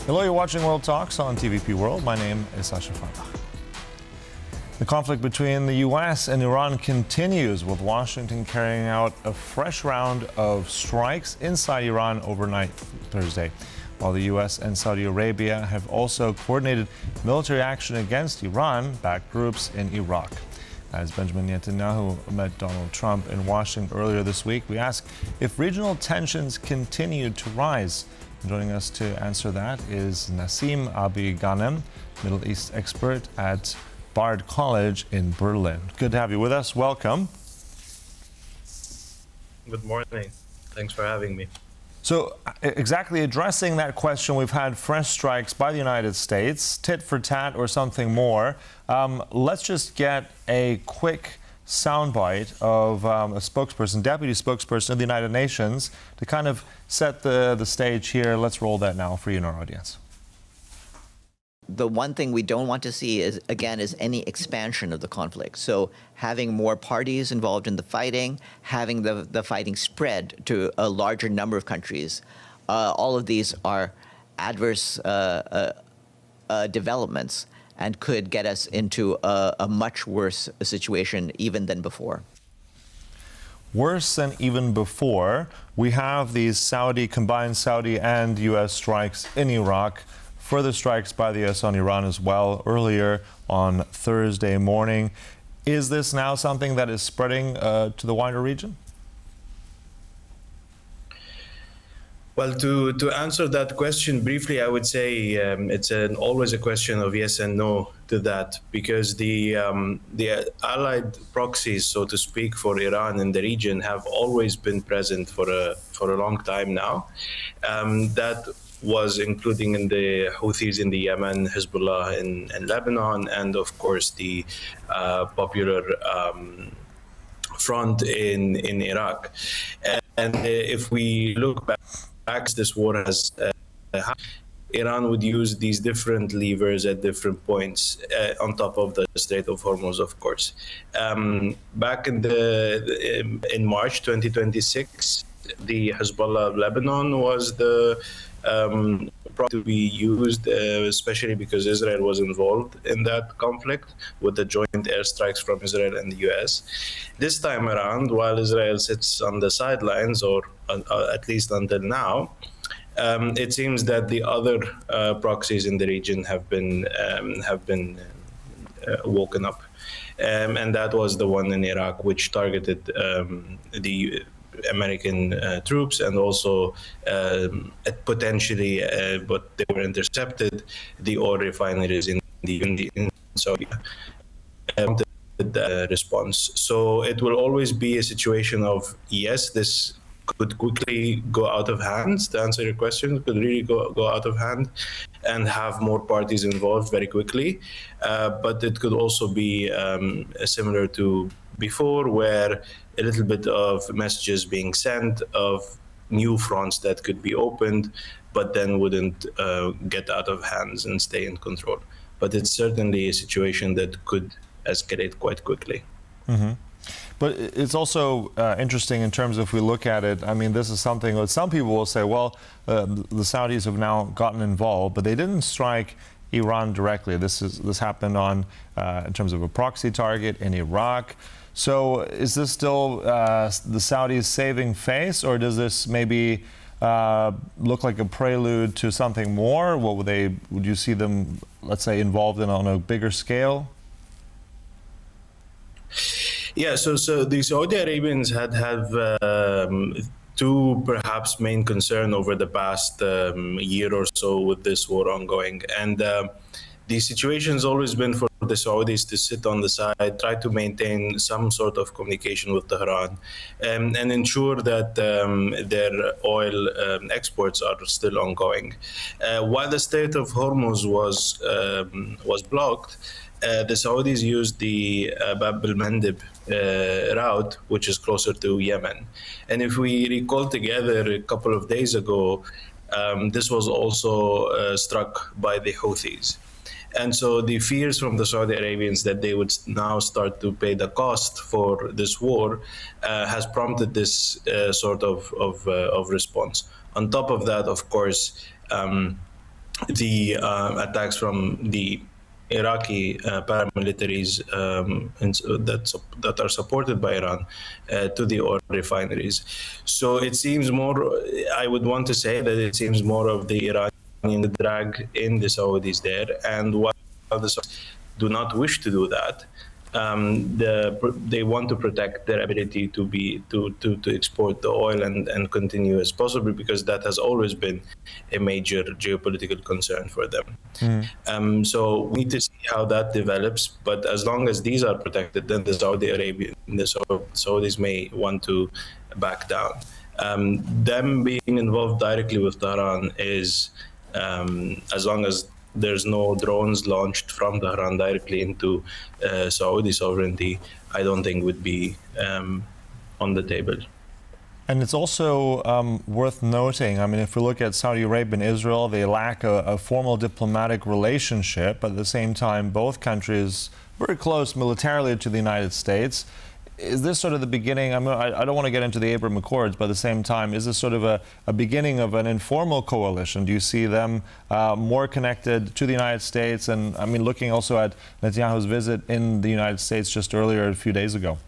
Hello, you're watching World Talks on TVP World. My name is Sasha Farah. The conflict between the U.S. and Iran continues, with Washington carrying out a fresh round of strikes inside Iran overnight Thursday, while the U.S. and Saudi Arabia have also coordinated military action against Iran-backed groups in Iraq. As Benjamin Netanyahu met Donald Trump in Washington earlier this week, we asked if regional tensions continued to rise. Joining us to answer that is Nassim AbiGhanem, Middle East expert at Bard College in Berlin. Good to have you with us. Welcome. Good morning. Thanks for having me. So, exactly addressing that question, we've had fresh strikes by the United States, tit for tat or something more. Let's just get a quick soundbite of a spokesperson, deputy spokesperson of the United Nations, to kind of set the stage here. Let's roll that now for you and our audience. The one thing we don't want to see is any expansion of the conflict. So having more parties involved in the fighting, having the fighting spread to a larger number of countries, all of these are adverse developments and could get us into a much worse situation even than before. Worse than even before. We have these combined Saudi and U.S. strikes in Iraq. Further strikes by the U.S. on Iran as well earlier on Thursday morning. Is this now something that is spreading to the wider region? Well, to answer that question briefly, I would say it's always a question of yes and no to that, because the allied proxies, so to speak, for Iran in the region have always been present for a long time now. That was including in the Houthis in the Yemen, Hezbollah in Lebanon, and of course the popular front in Iraq. And if we look back, this war has Iran would use these different levers at different points on top of the Strait of Hormuz, of course. Back in March 2026, the Hezbollah of Lebanon was the to be used, especially because Israel was involved in that conflict with the joint airstrikes from Israel and the US. This time around, while Israel sits on the sidelines, or at least until now, it seems that the other proxies in the region have been woken up, and that was the one in Iraq, which targeted the American troops, and also potentially, but they were intercepted, the oil refineries in Saudi response. So it will always be a situation of, yes, this could quickly go out of hand. To answer your question, could really go out of hand and have more parties involved very quickly. But it could also be similar to before, where a little bit of messages being sent of new fronts that could be opened, but then wouldn't get out of hands and stay in control. But it's certainly a situation that could escalate quite quickly. Mm-hmm. But it's also interesting in terms of, if we look at it, I mean, this is something that some people will say, well, the Saudis have now gotten involved, but they didn't strike Iran directly. This happened in terms of a proxy target in Iraq. So is this still the Saudis saving face, or does this maybe look like a prelude to something more? Would you see them, let's say, involved on a bigger scale? Yeah, so the Saudi Arabians have two perhaps main concern over the past year or so with this war ongoing. And the situation has always been for the Saudis to sit on the side, try to maintain some sort of communication with Tehran, and ensure that their oil exports are still ongoing. While the Strait of Hormuz was blocked, the Saudis used the Bab el-Mandeb route, which is closer to Yemen. And if we recall together a couple of days ago, this was also struck by the Houthis. And so the fears from the Saudi Arabians that they would now start to pay the cost for this war has prompted this sort of response. On top of that, of course, the attacks from the Iraqi paramilitaries that are supported by Iran to the oil refineries. So it seems more, I would want to say that it seems more of the Iranian drag in the Saudis there. And while the Saudis do not wish to do that, they want to protect their ability to export the oil and continue as possible, because that has always been a major geopolitical concern for them. So we need to see how that develops. But as long as these are protected, then the Saudis may want to back down. Them being involved directly with Tehran is, as long as there's no drones launched from Tehran directly into Saudi sovereignty, I don't think would be on the table. And it's also worth noting, I mean, if we look at Saudi Arabia and Israel, they lack a formal diplomatic relationship. But at the same time, both countries very close militarily to the United States. Is this sort of the beginning? I mean, I don't want to get into the Abraham Accords, but at the same time, is this sort of a beginning of an informal coalition? Do you see them more connected to the United States? And I mean, looking also at Netanyahu's visit in the United States just earlier, a few days ago.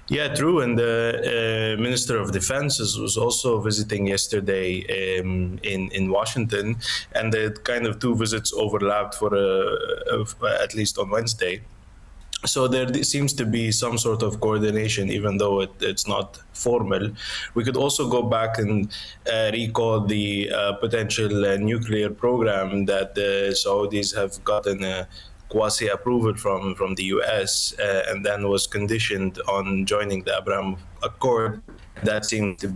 Yeah, true. And the Minister of Defense was also visiting yesterday in Washington, and the kind of two visits overlapped for at least on Wednesday. So there seems to be some sort of coordination, even though it's not formal. We could also go back and recall the potential nuclear program that the Saudis have gotten a quasi-approval from the US, and then was conditioned on joining the Abraham Accord. That seemed to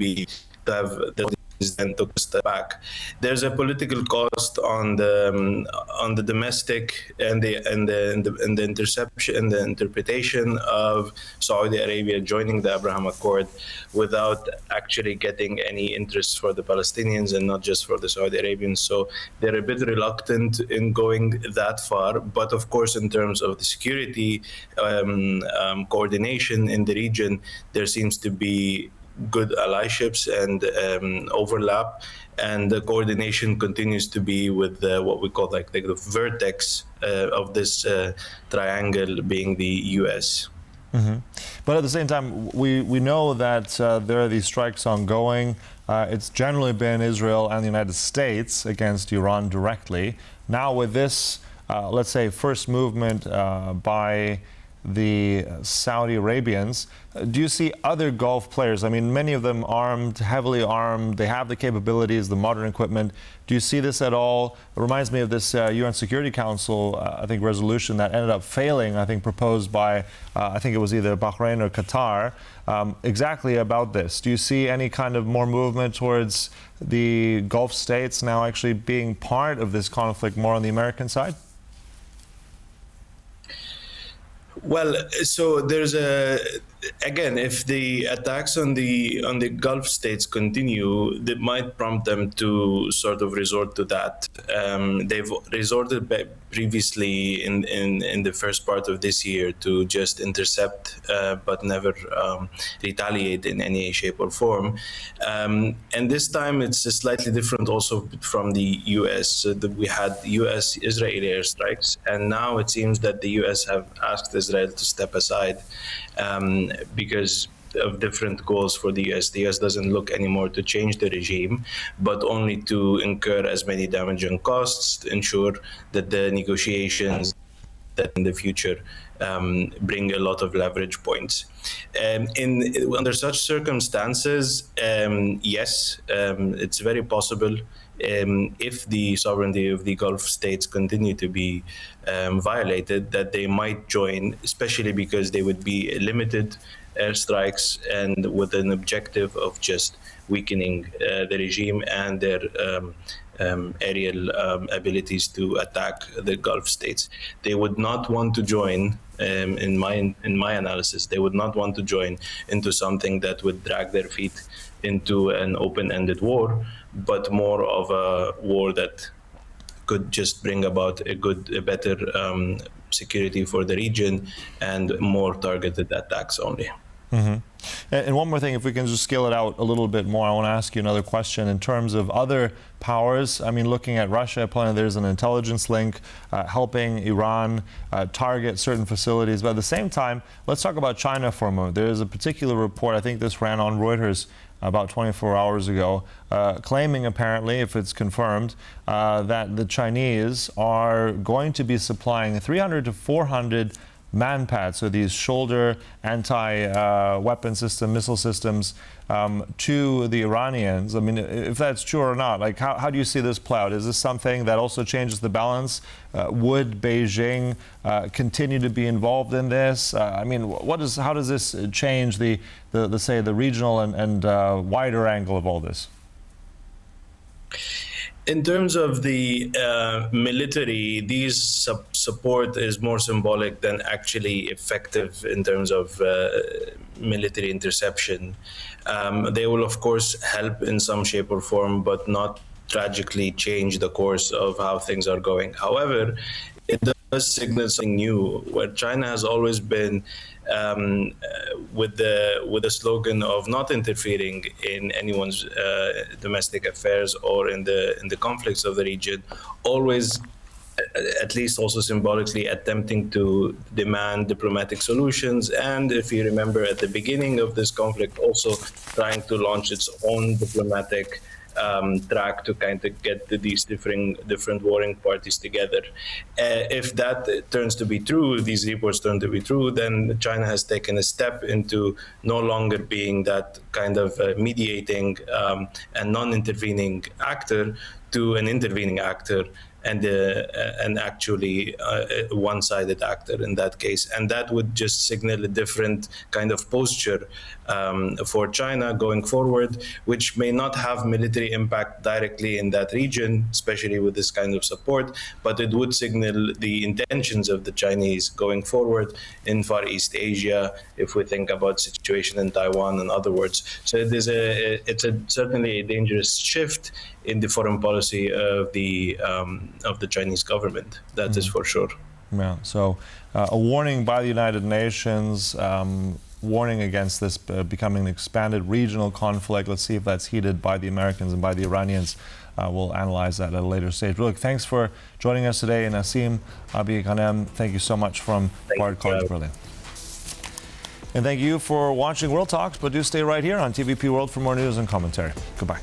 have the then took a step back. There's a political cost on the domestic and the interception and the interpretation of Saudi Arabia joining the Abraham Accord without actually getting any interest for the Palestinians and not just for the Saudi Arabians. So they're a bit reluctant in going that far. But of course, in terms of the security coordination in the region, there seems to be good allyships and overlap, and the coordination continues to be with what we call like the vertex of this triangle being the US. Mm-hmm. But at the same time, we know that there are these strikes ongoing. It's generally been Israel and the United States against Iran directly. Now with this, let's say, first movement by the Saudi Arabians, do you see other Gulf players? I mean, many of them armed, heavily armed, they have the capabilities, the modern equipment. Do you see this at all? It reminds me of this UN Security Council, I think, resolution that ended up failing, I think, proposed by, I think it was either Bahrain or Qatar, exactly about this. Do you see any kind of more movement towards the Gulf states now actually being part of this conflict more on the American side? Well, so there's again, if the attacks on the Gulf states continue, that might prompt them to sort of resort to that. They've resorted previously in the first part of this year to just intercept, but never retaliate in any shape or form. And this time it's slightly different also from the US. So we had US-Israeli airstrikes, and now it seems that the US have asked Israel to step aside because of different goals for the US. The US doesn't look anymore to change the regime, but only to incur as many damage and costs to ensure that the negotiations that in the future bring a lot of leverage points. Under such circumstances, yes, it's very possible if the sovereignty of the Gulf states continue to be violated, that they might join, especially because they would be limited airstrikes and with an objective of just weakening the regime and their aerial abilities to attack the Gulf states. They would not want to join, in my analysis, they would not want to join into something that would drag their feet into an open-ended war, but more of a war that could just bring about a better security for the region and more targeted attacks only. And one more thing, if we can just scale it out a little bit more, I want to ask you another question in terms of other powers. I mean, looking at Russia, apparently there's an intelligence link helping Iran target certain facilities. But at the same time, let's talk about China for a moment. There is a particular report, I think this ran on Reuters about 24 hours ago, claiming apparently, if it's confirmed, that the Chinese are going to be supplying 300 to 400 man-pads, so these shoulder anti-weapon system, missile systems, to the Iranians. I mean, if that's true or not, like how do you see this play out? Is this something that also changes the balance? Would Beijing continue to be involved in this? I mean, how does this change the say the regional and wider angle of all this? In terms of the military, these support is more symbolic than actually effective in terms of military interception. They will, of course, help in some shape or form, but not tragically change the course of how things are going. However, it does signal something new, where China has always been with the slogan of not interfering in anyone's domestic affairs or in the conflicts of the region, always, at least also symbolically, attempting to demand diplomatic solutions. And if you remember, at the beginning of this conflict, also trying to launch its own diplomatic track to kind of get these different warring parties together. If that turns to be true, these reports turn to be true, then China has taken a step into no longer being that kind of mediating and non-intervening actor to an intervening actor, and actually a one-sided actor in that case. And that would just signal a different kind of posture for China going forward, which may not have military impact directly in that region, especially with this kind of support, but it would signal the intentions of the Chinese going forward in Far East Asia, if we think about situation in Taiwan and other words. So it's certainly a dangerous shift in the foreign policy of the Chinese government. That is for sure. Yeah. So a warning by the United Nations, warning against this becoming an expanded regional conflict. Let's see if that's heeded by the Americans and by the Iranians. We'll analyze that at a later stage. But look, thanks for joining us today, Nassim AbiGhanem. Thank you so much from Bard College, Berlin. And thank you for watching World Talks, but do stay right here on TVP World for more news and commentary. Goodbye.